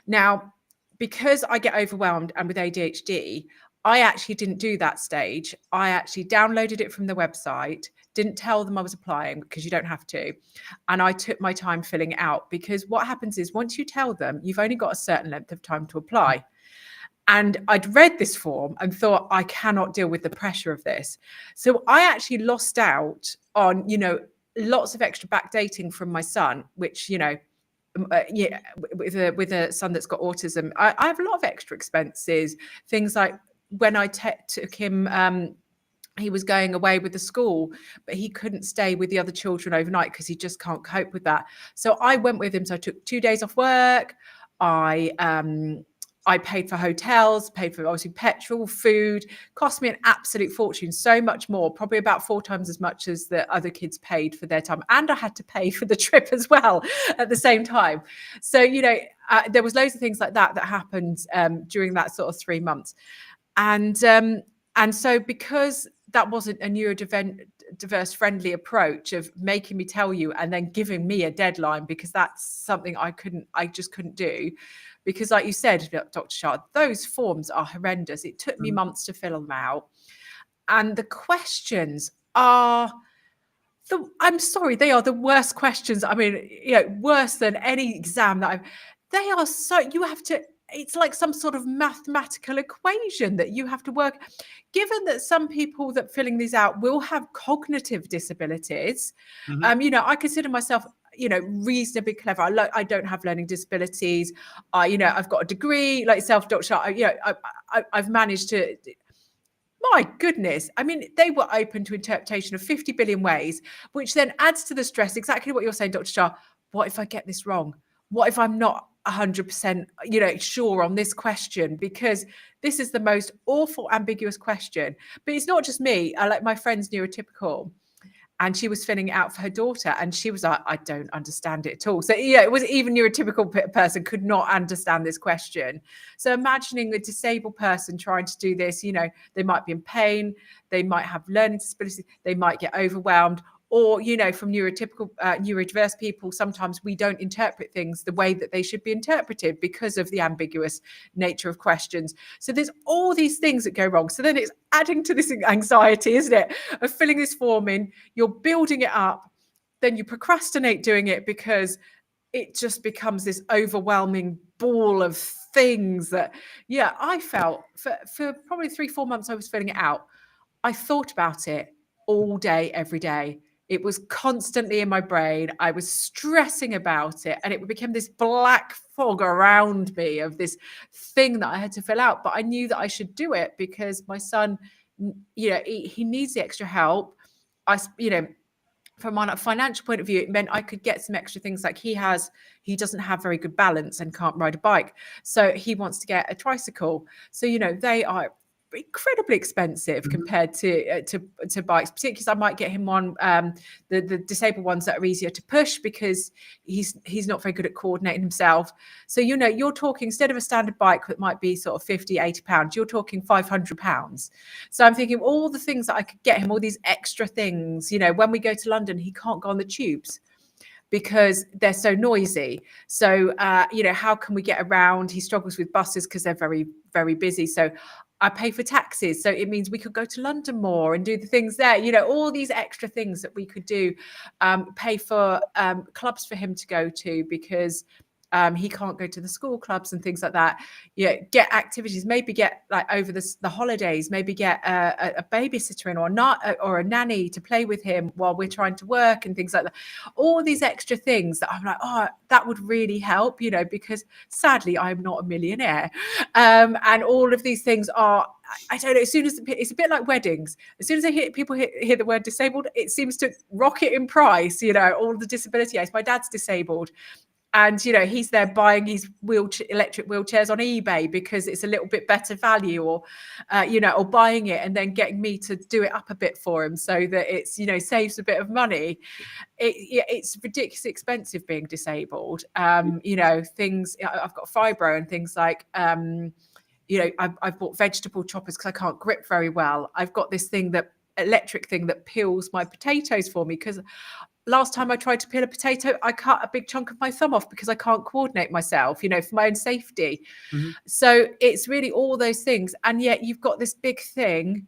Now, because I get overwhelmed and with ADHD, I actually didn't do that stage. I actually downloaded it from the website, didn't tell them I was applying, because you don't have to. And I took my time filling it out, because what happens is, once you tell them, you've only got a certain length of time to apply. And I'd read this form and thought, I cannot deal with the pressure of this. So I actually lost out on, lots of extra backdating from my son, which, with a son that's got autism, I have a lot of extra expenses. Things like, when I took him, he was going away with the school, but he couldn't stay with the other children overnight because he just can't cope with that. So I went with him. So I took 2 days off work. I paid for hotels, paid for obviously petrol, food, cost me an absolute fortune, so much more, probably about 4 times as much as the other kids paid for their time. And I had to pay for the trip as well at the same time. So, there was loads of things like that happened during that sort of 3 months. And so, because that wasn't a neurodiverse friendly approach of making me tell you and then giving me a deadline, because that's something I just couldn't do. Because, like you said, Dr. Shah, those forms are horrendous. It took me months to fill them out. And the questions are, I'm sorry, they are the worst questions. I mean, worse than any exam that they are you have to, it's like some sort of mathematical equation that you have to work. Given that some people that filling these out will have cognitive disabilities, I consider myself, reasonably clever. I don't have learning disabilities. I've got a degree, like yourself, Dr. Shah. I've managed to. My goodness. I mean, they were open to interpretation of 50 billion ways, which then adds to the stress. Exactly what you're saying, Dr. Shah. What if I get this wrong? What if I'm not 100%, sure on this question? Because this is the most awful, ambiguous question. But it's not just me. I like my friend's neurotypical, and she was filling it out for her daughter, and she was like, I don't understand it at all. So, it was even neurotypical person could not understand this question. So imagining a disabled person trying to do this, they might be in pain, they might have learning disabilities, they might get overwhelmed. Or, from neurodiverse people, sometimes we don't interpret things the way that they should be interpreted because of the ambiguous nature of questions. So there's all these things that go wrong. So then it's adding to this anxiety, isn't it, of filling this form in, you're building it up, then you procrastinate doing it because it just becomes this overwhelming ball of things that, I felt for probably 3-4 months I was filling it out. I thought about it all day, every day. It was constantly in my brain. I was stressing about it, and it became this black fog around me of this thing that I had to fill out. But I knew that I should do it because my son, he needs the extra help. From a financial point of view, it meant I could get some extra things. Like he doesn't have very good balance and can't ride a bike. So he wants to get a tricycle. So, they are incredibly expensive compared to bikes, particularly because I might get him one, the disabled ones that are easier to push because he's not very good at coordinating himself. So, you're talking, instead of a standard bike that might be sort of 50, 80 pounds, you're talking 500 pounds. So I'm thinking all the things that I could get him, all these extra things, when we go to London, he can't go on the tubes because they're so noisy. So, how can we get around? He struggles with buses because they're very, very busy. So I pay for taxis. So it means we could go to London more and do the things there, all these extra things that we could do, pay for clubs for him to go to because he can't go to the school clubs and things like that. Yeah, get activities, maybe get like over the holidays, maybe get a babysitter in or a nanny to play with him while we're trying to work and things like that. All these extra things that I'm like, oh, that would really help, you know, because sadly I'm not a millionaire. And all of these things are, I don't know, as soon as it's a bit like weddings, as soon as people hear the word disabled, it seems to rocket in price, you know, all the disability aids. My dad's disabled. And, you know, he's there buying his electric wheelchairs on eBay because it's a little bit better value, or, you know, or buying it and then getting me to do it up a bit for him so that it's, you know, saves a bit of money. It's ridiculously expensive being disabled. You know, things, I've got fibro and things like, you know, I've bought vegetable choppers because I can't grip very well. I've got this electric thing that peels my potatoes for me, because last time I tried to peel a potato, I cut a big chunk of my thumb off because I can't coordinate myself, you know, for my own safety. Mm-hmm. So it's really all those things. And yet you've got this big thing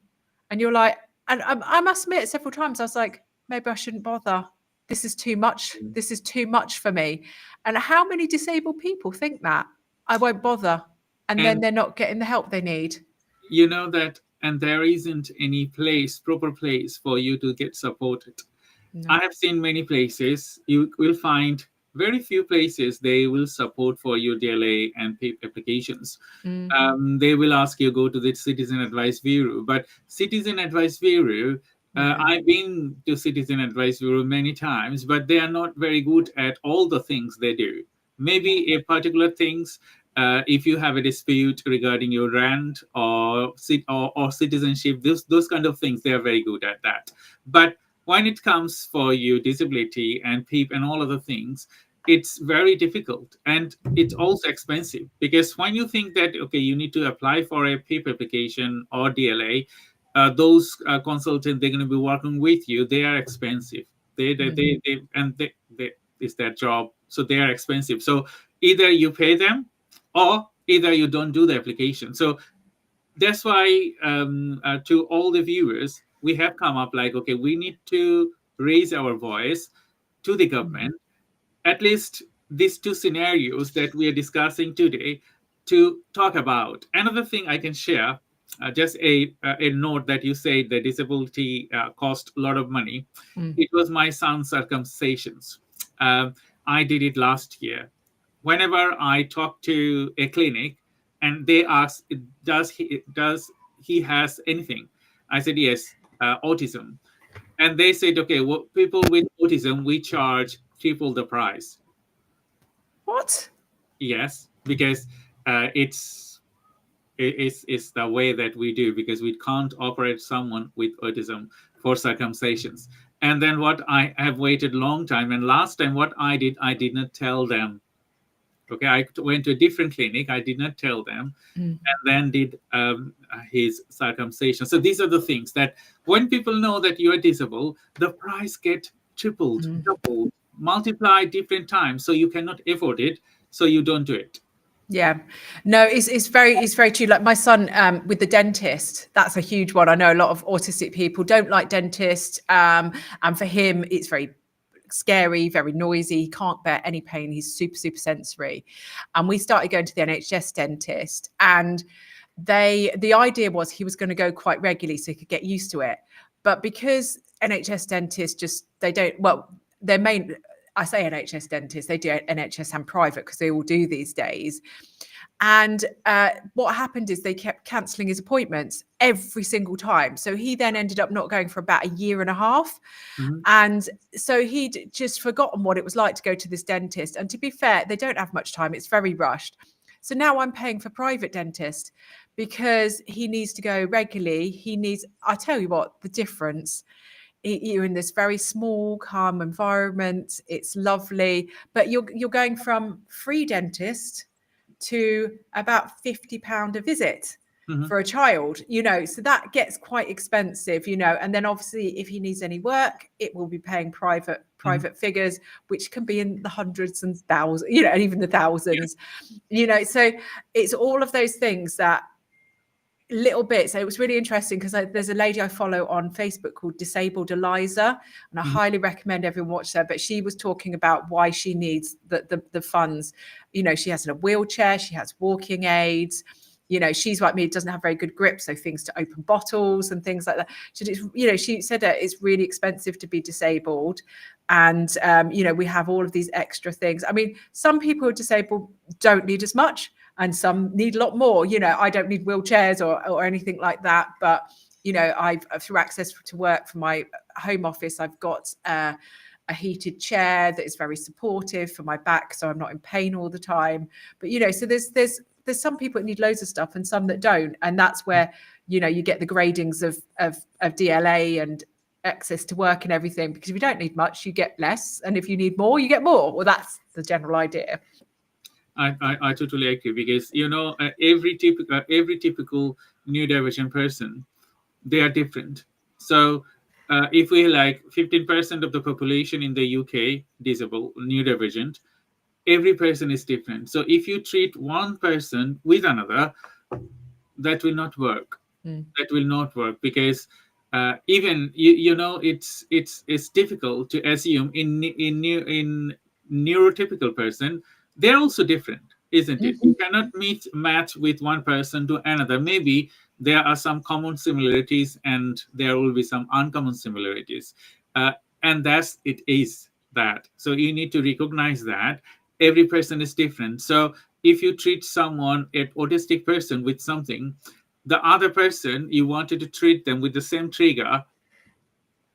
and you're like, and I must admit several times I was like, maybe I shouldn't bother. This is too much. This is too much for me. And how many disabled people think that? I won't bother. And then they're not getting the help they need. You know that, and there isn't any proper place for you to get supported. No. I have seen many places. You will find very few places they will support for your DLA and PAPE applications. Mm-hmm. They will ask you go to the Citizen Advice Bureau, but Citizen Advice Bureau, I've been to Citizen Advice Bureau many times, but they are not very good at all the things they do. Maybe a particular things. If you have a dispute regarding your rent or citizenship, those kind of things, they are very good at that. But when it comes for your disability and PAPE and all other things, it's very difficult, and it's also expensive, because when you think that, okay, you need to apply for a PAPE application or DLA, those consultants, they're going to be working with you. They are expensive. They it's their job, so they are expensive. So either you pay them, or either you don't do the application. So that's why to all the viewers, we have come up like, okay, we need to raise our voice to the government, at least these two scenarios that we are discussing today, to talk about. Another thing I can share, just a note that you said the disability cost a lot of money. It was my son's circumcisions. I did it last year. Whenever I talk to a clinic and they ask, does he has anything? I said, yes, autism. And they said, okay, well, people with autism, we charge triple the price. What? Yes, because it's the way that we do, because we can't operate someone with autism for circumcisions. And then what I have waited a long time. And last time what I did not tell them. Okay, I went to a different clinic. I did not tell them, and then did his circumcision. So these are the things that when people know that you are disabled, the price get tripled, doubled, multiplied different times. So you cannot afford it, so you don't do it. Yeah, no, it's very true. Like my son with the dentist, that's a huge one. I know a lot of autistic people don't like dentists, and for him, it's very scary, very noisy. He can't bear any pain. He's super sensory. And we started going to the NHS dentist, and the idea was he was going to go quite regularly so he could get used to it. But because NHS dentists their main, I say NHS dentists, they do NHS and private because they all do these days. And what happened is they kept cancelling his appointments every single time. So he then ended up not going for about a year and a half. And so he'd just forgotten what it was like to go to this dentist. And to be fair, they don't have much time. It's very rushed. So now I'm paying for private dentist because he needs to go regularly. I tell you what, the difference. You're in this very small, calm environment. It's lovely. But you're going from free dentist to about £50 a visit for a child, you know, so that gets quite expensive, you know. And then obviously if he needs any work, it will be paying private figures, which can be in the hundreds and thousands, you know, and even the thousands, you know. So it's all of those things that little bit. So it was really interesting because there's a lady I follow on Facebook called Disabled Eliza, and I highly recommend everyone watch her. But she was talking about why she needs the funds. You know, she has a wheelchair, she has walking aids. You know, she's like me, doesn't have very good grip, so things to open bottles and things like that. So it's, you know, she said that it's really expensive to be disabled, and you know, we have all of these extra things. I mean, some people who are disabled don't need as much, and some need a lot more. You know, I don't need wheelchairs or anything like that, but you know, I've through access to work from my home office, I've got a heated chair that is very supportive for my back, so I'm not in pain all the time. But you know, so there's some people that need loads of stuff and some that don't, and that's where, you know, you get the gradings of DLA and access to work and everything, because if you don't need much, you get less, and if you need more, you get more. Well, that's the general idea. I totally agree, because you know, every typical neurodivergent person, they are different. So if we like 15% of the population in the UK disabled, neurodivergent, every person is different. So if you treat one person with another, that will not work. That will not work, because even you know, it's difficult to assume in neurotypical person, they're also different, isn't it? You cannot match with one person to another. Maybe there are some common similarities and there will be some uncommon similarities, and that's it is that. So you need to recognize that every person is different. So if you treat someone, an autistic person, with something, the other person, you wanted to treat them with the same trigger,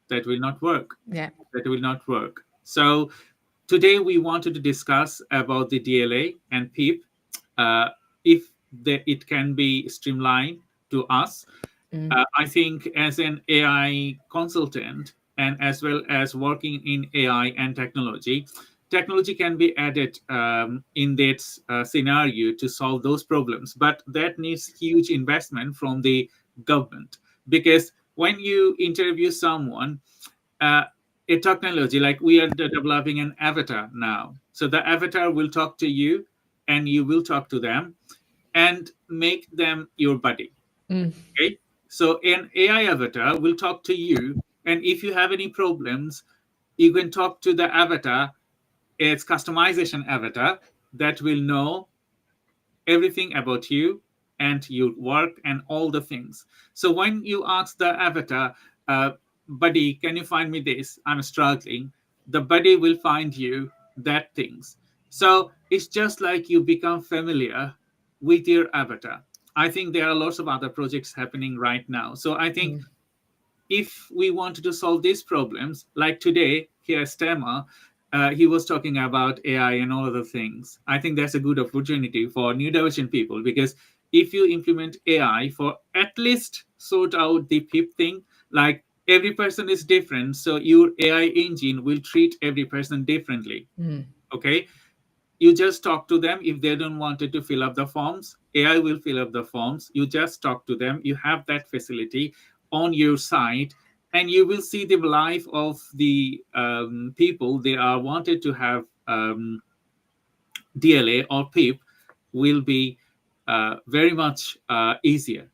that will not work. Yeah. That will not work. So today we wanted to discuss about the DLA and PEEP, if it can be streamlined to us. I think as an AI consultant, and as well as working in AI and technology can be added in that scenario to solve those problems. But that needs huge investment from the government, because when you interview someone, a technology like we are developing an avatar now. So the avatar will talk to you and you will talk to them and make them your buddy. Okay. So an AI avatar will talk to you, and if you have any problems, you can talk to the avatar. It's customization avatar that will know everything about you and your work and all the things. So when you ask the avatar, buddy, can you find me this? I'm struggling. The buddy will find you that things. So it's just like you become familiar with your avatar. I think there are lots of other projects happening right now. So I think if we wanted to solve these problems, like today here at STEMA, he was talking about AI and all other things. I think that's a good opportunity for neurodivergent people, because if you implement AI for at least sort out the PIP thing, like every person is different, so your AI engine will treat every person differently. Okay, you just talk to them. If they don't want to fill up the forms, AI will fill up the forms. You just talk to them. You have that facility on your side, and you will see the life of the people they are wanted to have DLA or PIP will be very much easier.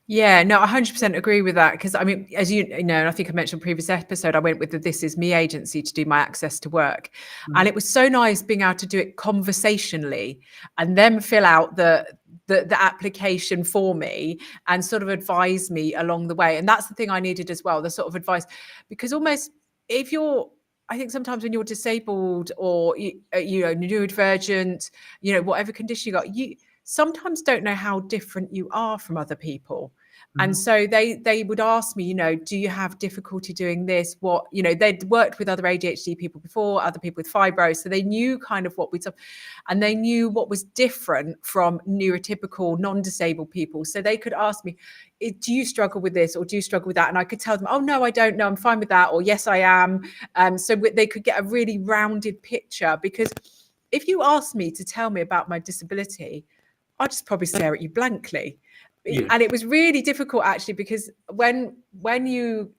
Yeah, no, I 100% agree with that, because I mean, as you know, and I think I mentioned previous episode, I went with the This Is Me agency to do my access to work, and it was so nice being able to do it conversationally and then fill out the application for me and sort of advise me along the way. And that's the thing I needed as well, the sort of advice, because almost if you're, I think sometimes when you're disabled or you know, neurodivergent, you know, whatever condition you got, you sometimes don't know how different you are from other people. And so they would ask me, you know, do you have difficulty doing this? What, you know, they'd worked with other ADHD people before, other people with fibro, so they knew kind of what we'd, and they knew what was different from neurotypical non-disabled people. So they could ask me, do you struggle with this, or do you struggle with that? And I could tell them, oh no, I don't know, I'm fine with that, or yes, I am. So they could get a really rounded picture, because if you ask me to tell me about my disability, I'd just probably stare at you blankly. Yeah. And it was really difficult actually, because when you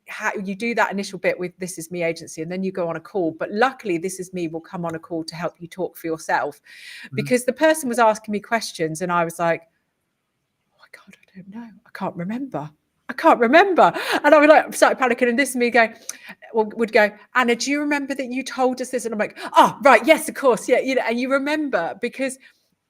do that initial bit with This Is Me agency, and then you go on a call, but luckily This Is Me will come on a call to help you talk for yourself, because the person was asking me questions and I was like, God, I don't know. I can't remember. And I would like start panicking, and this is me going, would go, Anna, do you remember that you told us this? And I'm like, oh, right, yes, of course, yeah, you know, and you remember, because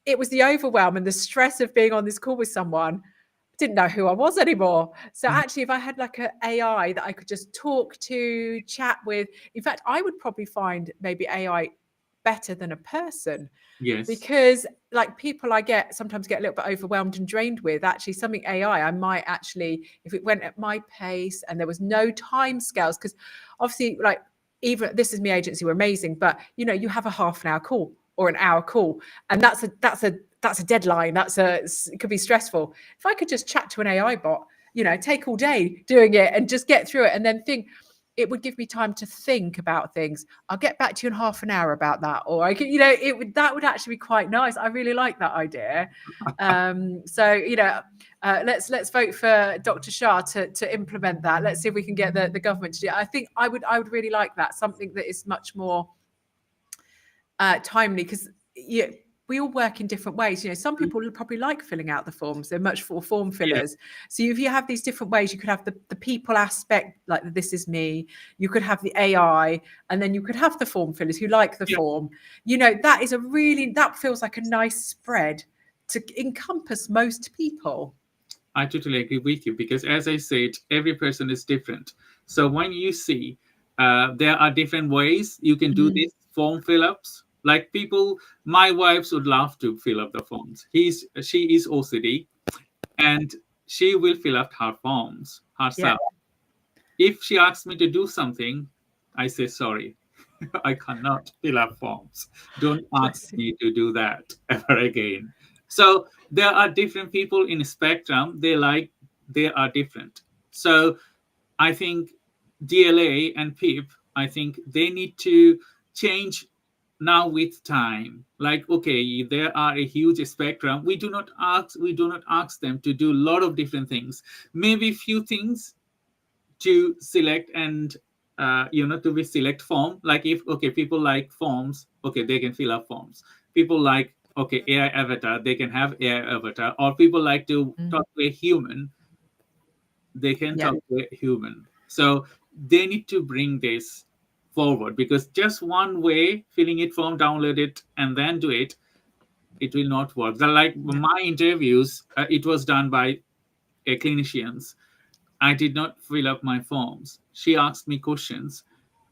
it was the overwhelm and the stress of being on this call with someone. I didn't know who I was anymore. So actually, if I had like an AI that I could just talk to, chat with, in fact, I would probably find maybe AI better than a person. Yes. Because like people I sometimes get a little bit overwhelmed and drained with, actually something AI, I might actually, if it went at my pace and there was no time scales, because obviously like, even this is me agency, we're amazing, but you know, you have a half an hour call or an hour call, and that's a deadline. It could be stressful. If I could just chat to an AI bot, you know, take all day doing it and just get through it, and then think, it would give me time to think about things. I'll get back to you in half an hour about that. Or I could, you know, that would actually be quite nice. I really like that idea. So, you know, let's vote for Dr. Shah to implement that. Let's see if we can get the government to do it. I think I would really like that. Something that is much more timely, because we all work in different ways. You know, some people probably like filling out the forms. They're much for form fillers. Yeah. So if you have these different ways, you could have the people aspect, like this is me. You could have the AI, and then you could have the form fillers who like the form. You know, that feels like a nice spread to encompass most people. I totally agree with you, because as I said, every person is different. So when you see there are different ways you can do these form fill-ups. Like people, my wives would love to fill up the forms. She is OCD, and she will fill up her forms herself. Yeah. If she asks me to do something, I say, sorry, I cannot fill up forms. Don't ask me to do that ever again. So there are different people in a spectrum. They are different. So I think DLA and PIP, I think they need to change now with time. Like, okay, there are a huge spectrum. We do not ask them to do a lot of different things. Maybe few things to select, and to be select form. Like if people like forms, they can fill up forms. People like AI avatar, they can have AI avatar. Or people like to talk to a human, they can talk to a human. So they need to bring this forward, because just one way, filling it form, download it, and then do it, it will not work. Like my interviews, it was done by clinicians. I did not fill up my forms. She asked me questions,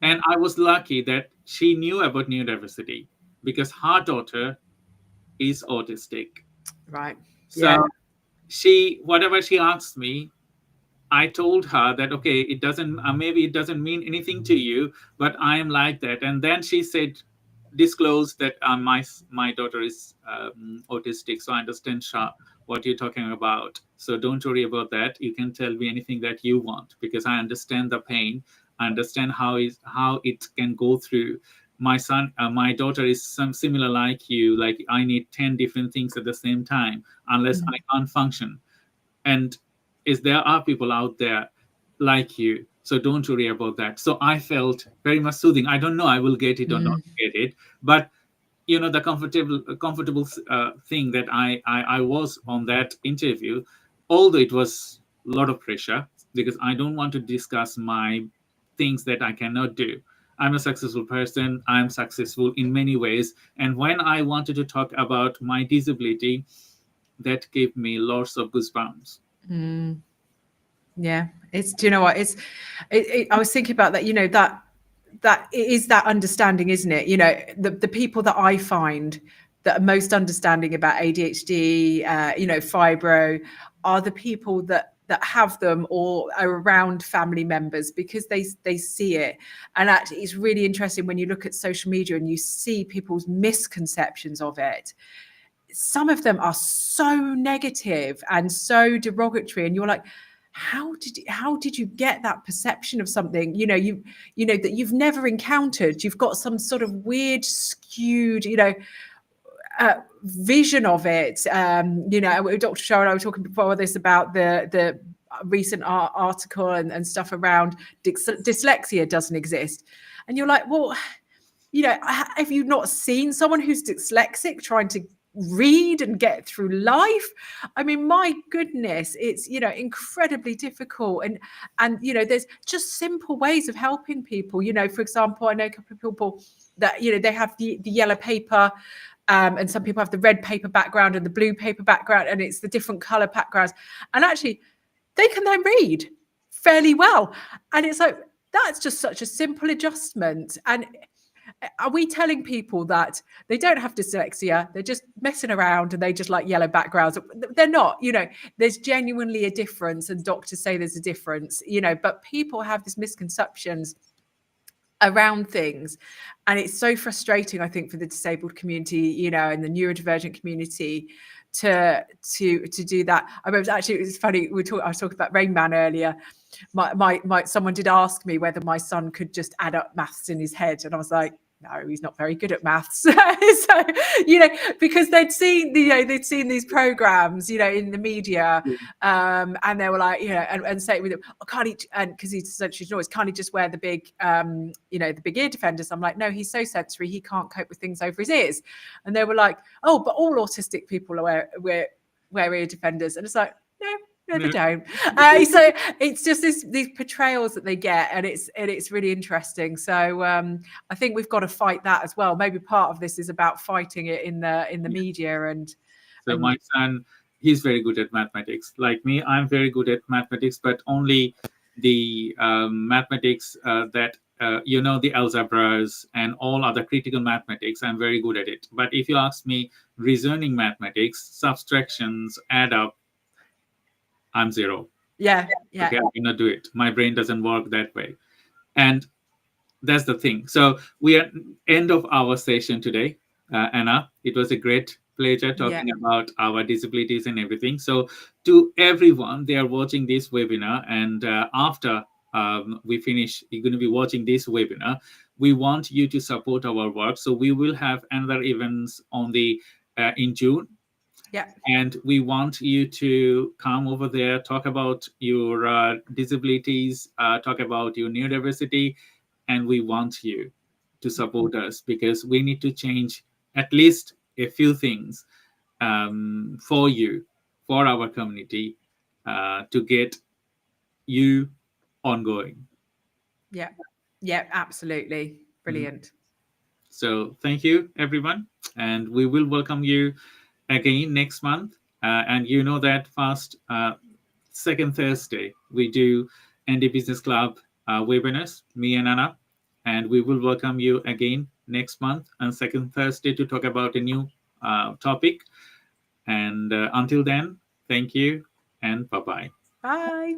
and I was lucky that she knew about neurodiversity, because her daughter is autistic. Right. So whatever she asked me, I told her that, it doesn't, maybe it doesn't mean anything to you, but I am like that. And then she disclosed that my daughter is autistic. So I understand, Shah, what you're talking about. So don't worry about that. You can tell me anything that you want, because I understand the pain. I understand how it can go through. My daughter is similar like you. Like, I need 10 different things at the same time, unless I can't function. And there are people out there like you, so don't worry about that. So I felt very much soothing. I don't know I will get it or not get it, but the comfortable thing that I was on that interview, although it was a lot of pressure, because I don't want to discuss my things that I cannot do. I'm a successful person. I'm successful in many ways. And when I wanted to talk about my disability, that gave me lots of goosebumps. Yeah, do you know what? I was thinking about that, that it is that understanding, isn't it? The people that I find that are most understanding about ADHD, fibro, are the people that have them or are around family members, because they see it. And actually, it's really interesting when you look at social media and you see people's misconceptions of it. Some of them are so negative and so derogatory, and you're like, how did you get that perception of something that you've never encountered? You've got some sort of weird skewed vision of it. Dr. Shah and I were talking before this about the recent article and stuff around dyslexia doesn't exist, and you're like, well, have you not seen someone who's dyslexic trying to read and get through life. I mean, my goodness, it's, you know, incredibly difficult. And you know, there's just simple ways of helping people. You know, for example, I know a couple of people that, you know, they have the yellow paper, and some people have the red paper background and the blue paper background, and it's the different color backgrounds. And actually, they can then read fairly well. And it's like, that's just such a simple adjustment. And are we telling people that they don't have dyslexia, they're just messing around and they just like yellow backgrounds? They're not. You know, there's genuinely a difference, and doctors say there's a difference, you know, but people have these misconceptions around things, and it's so frustrating, I think, for the disabled community, you know, and the neurodivergent community to do that. I remember, actually, it was funny, I was talking about Rain Man earlier. My someone did ask me whether my son could just add up maths in his head, and I was like, no, he's not very good at maths. So, you know, because they'd seen these programs, you know, in the media, and they were like, you know, and say with him, oh, can't he? And because he's such a noise, can't he just wear the big, you know, the big ear defenders? I'm like, no, he's so sensory, he can't cope with things over his ears. And they were like, oh, but all autistic people wear ear defenders, and it's like, no, they don't. So it's just these portrayals that they get, and it's really interesting. So I think we've got to fight that as well. Maybe part of this is about fighting it in the media. And so my son, he's very good at mathematics. Like me, I'm very good at mathematics, but only the mathematics that you know, the algebras and all other critical mathematics, I'm very good at it. But if you ask me reasoning mathematics, subtractions, add up, I'm zero. Yeah. Okay, I cannot do it. My brain doesn't work that way. And that's the thing. So we are end of our session today, Anna. It was a great pleasure talking about our disabilities and everything. So to everyone, they are watching this webinar, and after we finish, you're going to be watching this webinar. We want you to support our work. So we will have another events on the in June. Yeah. And we want you to come over there, talk about your disabilities, talk about your neurodiversity, and we want you to support us, because we need to change at least a few things for you, for our community, to get you ongoing. Yeah, absolutely. Brilliant. So thank you, everyone. And we will welcome you again next month. And you know that second Thursday, we do NB Business Club webinars, me and Anna. And we will welcome you again next month on second Thursday to talk about a new topic. And until then, thank you and bye-bye. Bye.